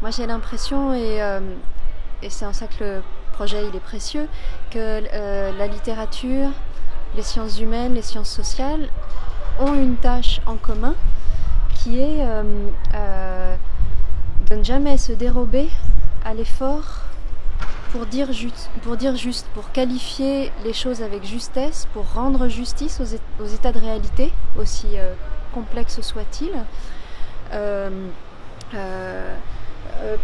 Moi j'ai l'impression, et c'est en ça que le projet il est précieux, que la littérature, les sciences humaines, les sciences sociales ont une tâche en commun qui est de ne jamais se dérober à l'effort pour dire juste, pour qualifier les choses avec justesse, pour rendre justice aux états de réalité, aussi complexes soient-ils,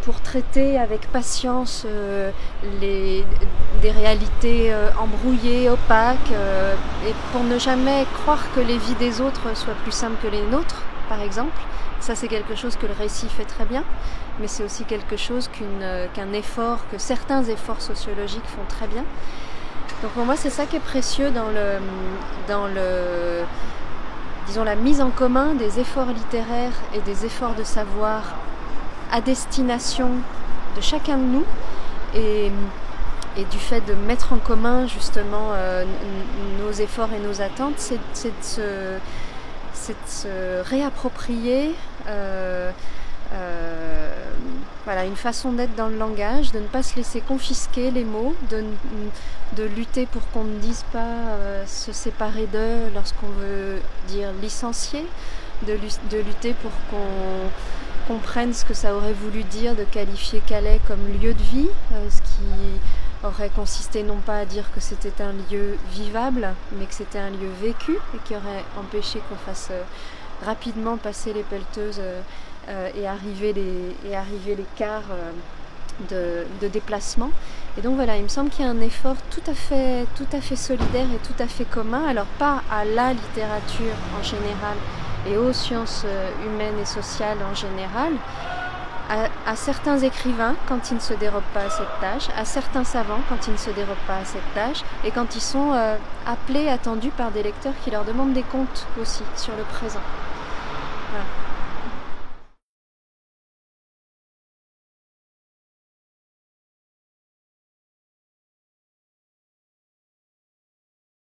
pour traiter avec patience des réalités embrouillées, opaques, et pour ne jamais croire que les vies des autres soient plus simples que les nôtres, par exemple. Ça, c'est quelque chose que le récit fait très bien, mais c'est aussi quelque chose qu'un effort, que certains efforts sociologiques font très bien. Donc pour moi, c'est ça qui est précieux dans disons, la mise en commun des efforts littéraires et des efforts de savoir à destination de chacun de nous, et du fait de mettre en commun justement nos efforts et nos attentes, c'est de se réapproprier voilà, une façon d'être dans le langage, de ne pas se laisser confisquer les mots, de lutter pour qu'on ne dise pas se séparer d'eux lorsqu'on veut dire licencier, de lutter pour qu'on comprenne ce que ça aurait voulu dire de qualifier Calais comme lieu de vie, ce qui aurait consisté non pas à dire que c'était un lieu vivable, mais que c'était un lieu vécu, et qui aurait empêché qu'on fasse rapidement passer les pelleteuses et arriver les cars de déplacement. Et donc voilà, il me semble qu'il y a un effort tout à fait solidaire et tout à fait commun, alors pas à la littérature en général et aux sciences humaines et sociales en général, à certains écrivains quand ils ne se dérobent pas à cette tâche, à certains savants quand ils ne se dérobent pas à cette tâche, et quand ils sont appelés, attendus par des lecteurs qui leur demandent des comptes aussi sur le présent. Voilà.